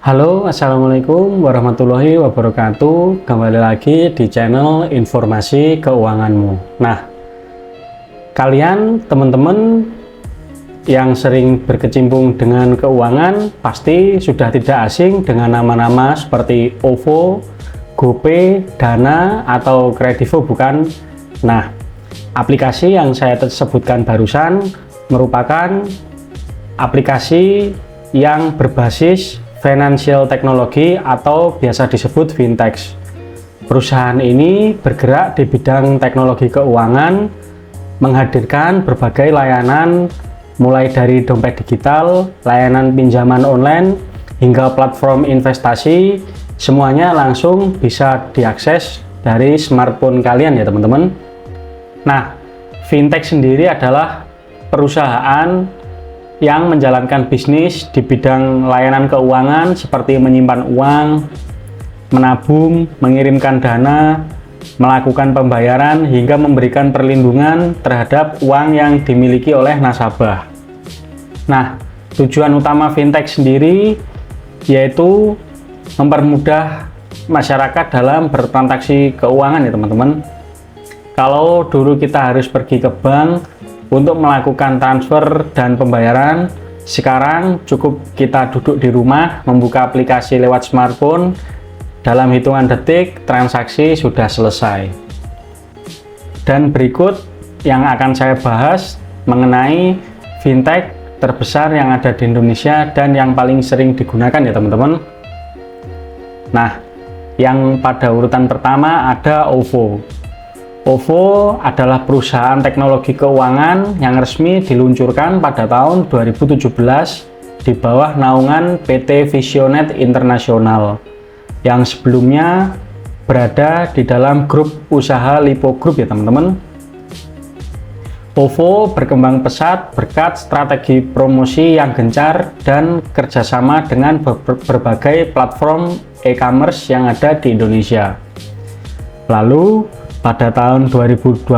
Halo, Assalamualaikum warahmatullahi wabarakatuh. Kembali lagi di channel Informasi Keuanganmu. Nah, kalian teman-teman yang sering berkecimpung dengan keuangan pasti sudah tidak asing dengan nama-nama seperti OVO, GoPay, Dana, atau Kredivo, bukan? Nah, aplikasi yang saya sebutkan barusan merupakan aplikasi yang berbasis financial technology atau biasa disebut fintech. Perusahaan ini bergerak di bidang teknologi keuangan, menghadirkan berbagai layanan mulai dari dompet digital, layanan pinjaman online, hingga platform investasi. Semuanya langsung bisa diakses dari smartphone kalian ya teman-teman. Nah, fintech sendiri adalah perusahaan yang menjalankan bisnis di bidang layanan keuangan seperti menyimpan uang, menabung, mengirimkan dana, melakukan pembayaran, hingga memberikan perlindungan terhadap uang yang dimiliki oleh nasabah. Nah, tujuan utama fintech sendiri yaitu mempermudah masyarakat dalam bertransaksi keuangan ya teman-teman. Kalau dulu kita harus pergi ke bank untuk melakukan transfer dan pembayaran, sekarang cukup kita duduk di rumah, membuka aplikasi lewat smartphone, dalam hitungan detik transaksi sudah selesai. Dan berikut yang akan saya bahas mengenai fintech terbesar yang ada di Indonesia dan yang paling sering digunakan ya teman-teman. Nah, yang pada urutan pertama ada OVO. OVO adalah perusahaan teknologi keuangan yang resmi diluncurkan pada tahun 2017 di bawah naungan PT Visionet Internasional yang sebelumnya berada di dalam grup usaha Lipo Group ya teman-teman. OVO berkembang pesat berkat strategi promosi yang gencar dan kerjasama dengan berbagai platform e-commerce yang ada di Indonesia. Lalu pada tahun 2021,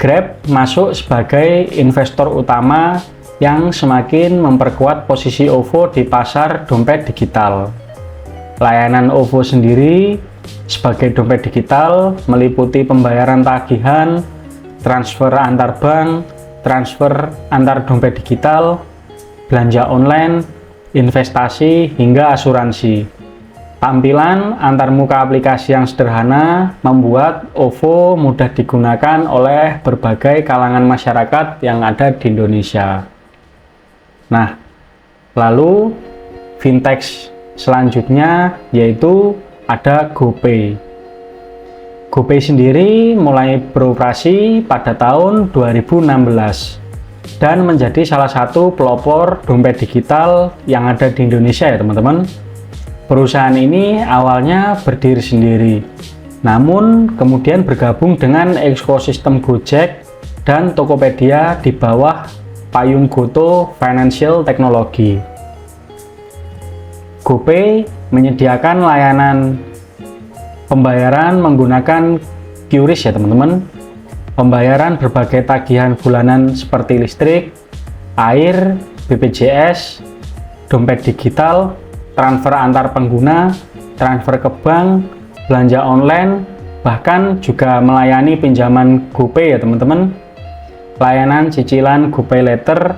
Grab masuk sebagai investor utama yang semakin memperkuat posisi OVO di pasar dompet digital. Layanan OVO sendiri sebagai dompet digital meliputi pembayaran tagihan, transfer antar bank, transfer antar dompet digital, belanja online, investasi, hingga asuransi. Tampilan antarmuka aplikasi yang sederhana membuat OVO mudah digunakan oleh berbagai kalangan masyarakat yang ada di Indonesia. Nah, lalu fintech selanjutnya yaitu ada GoPay. GoPay sendiri mulai beroperasi pada tahun 2016 dan menjadi salah satu pelopor dompet digital yang ada di Indonesia ya teman-teman. Perusahaan ini awalnya berdiri sendiri, namun kemudian bergabung dengan ekosistem Gojek dan Tokopedia di bawah payung GoTo Financial Technology. GoPay menyediakan layanan pembayaran menggunakan QRIS ya teman-teman, pembayaran berbagai tagihan bulanan seperti listrik, air, BPJS, dompet digital, transfer antar pengguna, transfer ke bank, belanja online, bahkan juga melayani pinjaman GoPay ya teman-teman, layanan cicilan GoPay Later.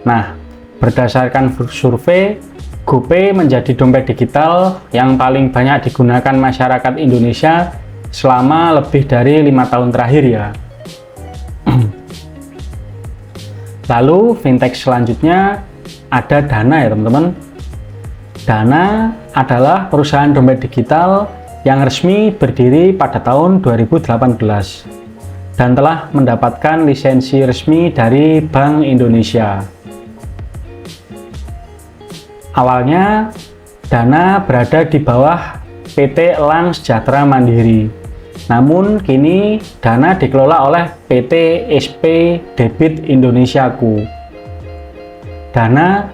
Nah, berdasarkan survei, GoPay menjadi dompet digital yang paling banyak digunakan masyarakat Indonesia selama lebih dari 5 tahun terakhir ya. Lalu fintech selanjutnya ada Dana ya teman-teman. Dana adalah perusahaan dompet digital yang resmi berdiri pada tahun 2018 dan telah mendapatkan lisensi resmi dari Bank Indonesia. Awalnya, Dana berada di bawah PT Elang Sejahtera Mandiri. Namun, kini Dana dikelola oleh PT SP Debit Indonesiaku. Dana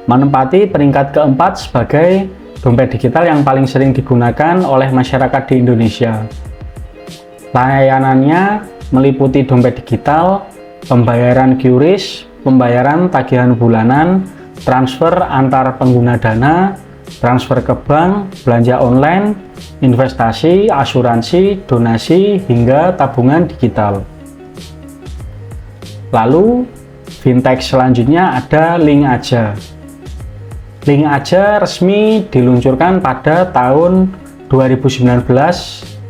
menempati peringkat keempat sebagai dompet digital yang paling sering digunakan oleh masyarakat di Indonesia. Layanannya meliputi dompet digital, pembayaran QRIS, pembayaran tagihan bulanan, transfer antar pengguna dana, transfer ke bank, belanja online, investasi, asuransi, donasi, hingga tabungan digital. Lalu, fintech selanjutnya ada Link Aja. Link Aja resmi diluncurkan pada tahun 2019,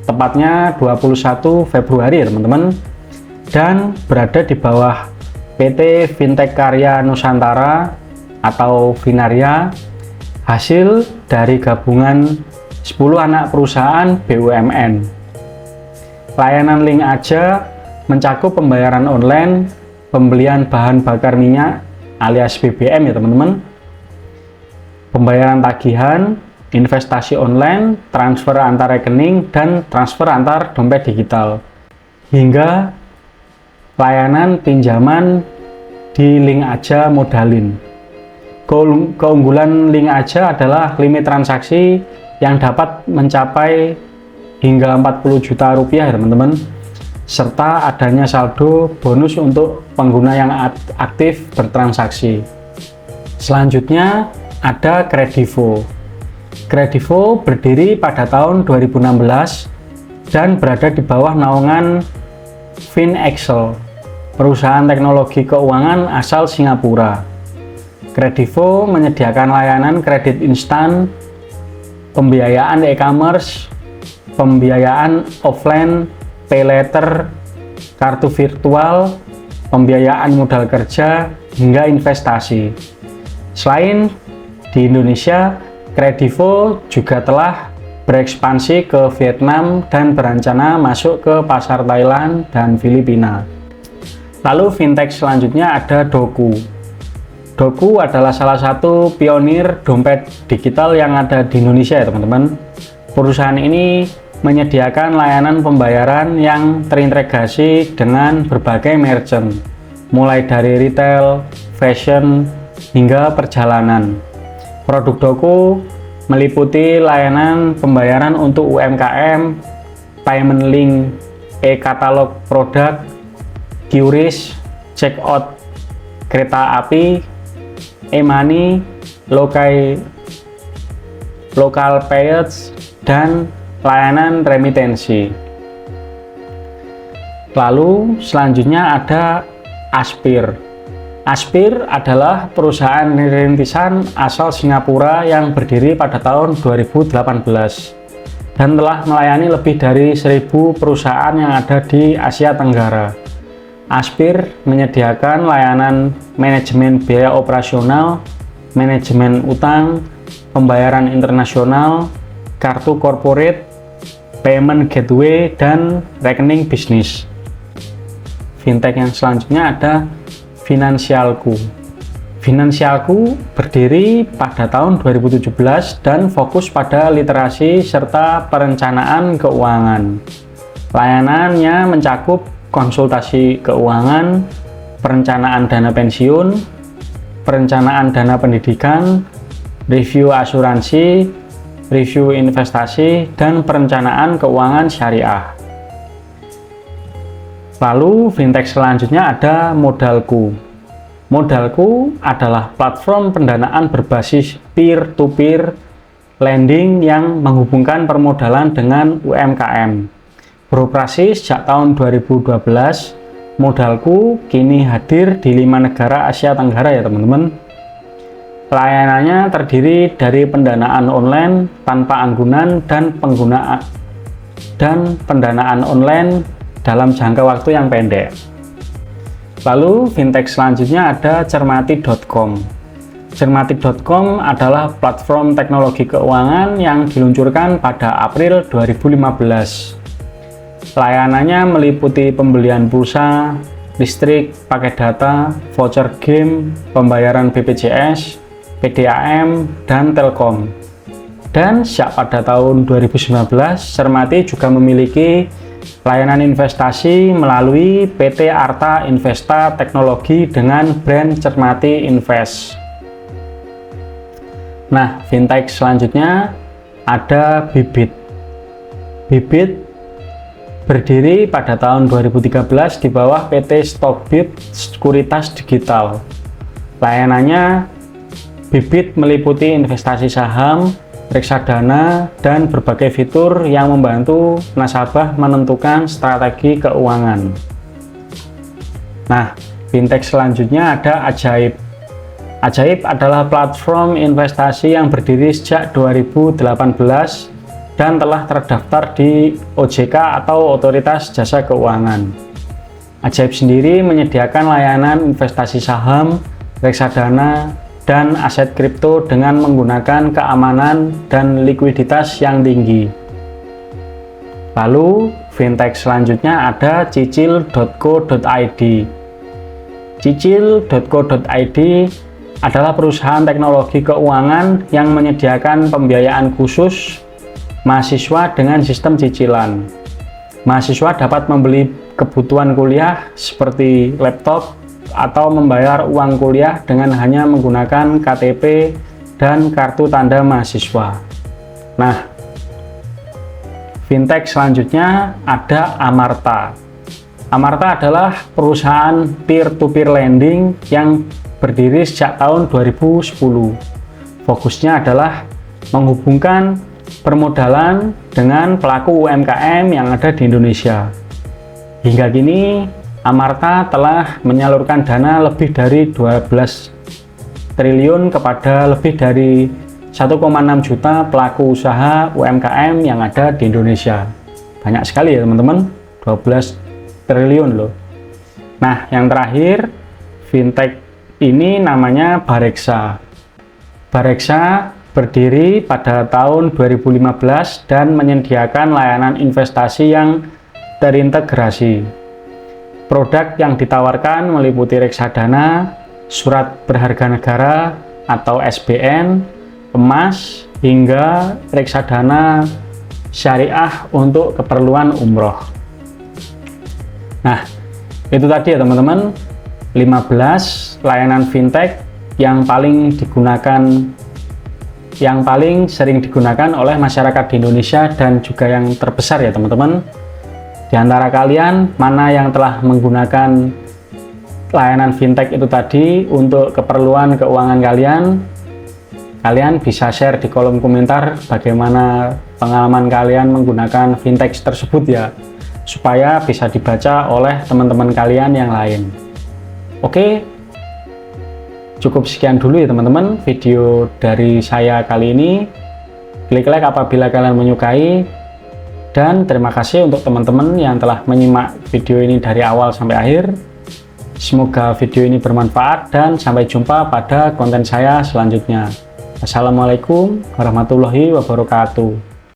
tepatnya 21 Februari ya teman-teman, dan berada di bawah PT Fintech Karya Nusantara atau Finaria, hasil dari gabungan 10 anak perusahaan BUMN. Layanan Link Aja mencakup pembayaran online, pembelian bahan bakar minyak alias BBM ya teman-teman, pembayaran tagihan, investasi online, transfer antar rekening, dan transfer antar dompet digital, hingga layanan pinjaman di Link Aja Modalin. Keunggulan Link Aja adalah limit transaksi yang dapat mencapai hingga 40 juta rupiah ya teman-teman, serta adanya saldo bonus untuk pengguna yang aktif bertransaksi. Selanjutnya ada Kredivo. Kredivo berdiri pada tahun 2016 dan berada di bawah naungan FinExcel, perusahaan teknologi keuangan asal Singapura. Kredivo menyediakan layanan kredit instan, pembiayaan e-commerce, pembiayaan offline, pay later, kartu virtual, pembiayaan modal kerja, hingga investasi. Selain di Indonesia, Kredivo juga telah berekspansi ke Vietnam dan berencana masuk ke pasar Thailand dan Filipina. Lalu fintech selanjutnya ada Doku. Doku adalah salah satu pionir dompet digital yang ada di Indonesia ya teman-teman. Perusahaan ini menyediakan layanan pembayaran yang terintegrasi dengan berbagai merchant, mulai dari retail, fashion, hingga perjalanan. Produk Doku meliputi layanan pembayaran untuk UMKM, payment link, e-katalog produk, QRIS, checkout kereta api, e-money, local payments, dan layanan remitensi. Lalu selanjutnya ada Aspir. Aspir adalah perusahaan rintisan asal Singapura yang berdiri pada tahun 2018 dan telah melayani lebih dari 1.000 perusahaan yang ada di Asia Tenggara. Aspir menyediakan layanan manajemen biaya operasional, manajemen utang, pembayaran internasional, kartu corporate, payment gateway, dan rekening bisnis. Fintech yang selanjutnya ada Finansialku. Finansialku berdiri pada tahun 2017 dan fokus pada literasi serta perencanaan keuangan. Layanannya mencakup konsultasi keuangan, perencanaan dana pensiun, perencanaan dana pendidikan, review asuransi, review investasi, dan perencanaan keuangan syariah. Lalu fintech selanjutnya ada Modalku. Modalku adalah platform pendanaan berbasis peer-to-peer lending yang menghubungkan permodalan dengan UMKM. Beroperasi sejak tahun 2012, Modalku kini hadir di 5 negara Asia Tenggara ya teman-teman. Layanannya terdiri dari pendanaan online tanpa anggunan dan pendanaan online dalam jangka waktu yang pendek. Lalu fintech selanjutnya ada Cermati.com. Cermati.com adalah platform teknologi keuangan yang diluncurkan pada April 2015. Layanannya meliputi pembelian pulsa, listrik, paket data, voucher game, pembayaran BPJS, PDAM, dan Telkom. Dan sejak pada tahun 2019, Cermati juga memiliki layanan investasi melalui PT Arta Investa Teknologi dengan brand Cermati Invest. Nah, fintech selanjutnya ada Bibit. Bibit Berdiri pada tahun 2013 di bawah PT Stockbit Sekuritas Digital. Layanannya bibit meliputi investasi saham, reksadana, dan berbagai fitur yang membantu nasabah menentukan strategi keuangan. Nah, fintech selanjutnya ada Ajaib. Ajaib adalah platform investasi yang berdiri sejak 2018 dan telah terdaftar di OJK atau Otoritas Jasa Keuangan. Ajaib sendiri menyediakan layanan investasi saham, reksadana, dan aset kripto dengan menggunakan keamanan dan likuiditas yang tinggi. Lalu, fintech selanjutnya ada cicil.co.id. Cicil.co.id adalah perusahaan teknologi keuangan yang menyediakan pembiayaan khusus mahasiswa dengan sistem cicilan. Mahasiswa dapat membeli kebutuhan kuliah seperti laptop atau membayar uang kuliah dengan hanya menggunakan KTP dan kartu tanda mahasiswa. Nah, fintech selanjutnya ada Amarta. Amarta adalah perusahaan peer-to-peer lending yang berdiri sejak tahun 2010. Fokusnya adalah menghubungkan permodalan dengan pelaku UMKM yang ada di Indonesia. Hingga kini, Amarta telah menyalurkan dana lebih dari 12 triliun kepada lebih dari 1,6 juta pelaku usaha UMKM yang ada di Indonesia. Banyak sekali ya teman-teman, 12 triliun loh. Nah, yang terakhir, fintech ini namanya Bareksa. Bareksa berdiri pada tahun 2015 dan menyediakan layanan investasi yang terintegrasi. Produk yang ditawarkan meliputi reksadana, surat berharga negara atau SBN, emas, hingga reksadana syariah untuk keperluan umroh. Nah, itu tadi ya teman-teman, 15 layanan fintech yang paling sering digunakan oleh masyarakat di Indonesia dan juga yang terbesar ya teman-teman. Di antara kalian, mana yang telah menggunakan layanan fintech itu tadi untuk keperluan keuangan kalian? Kalian bisa share di kolom komentar bagaimana pengalaman kalian menggunakan fintech tersebut ya, supaya bisa dibaca oleh teman-teman kalian yang lain. Oke, cukup sekian dulu ya teman-teman video dari saya kali ini. Klik like apabila kalian menyukai, dan terima kasih untuk teman-teman yang telah menyimak video ini dari awal sampai akhir. Semoga video ini bermanfaat dan sampai jumpa pada konten saya selanjutnya. Assalamualaikum warahmatullahi wabarakatuh.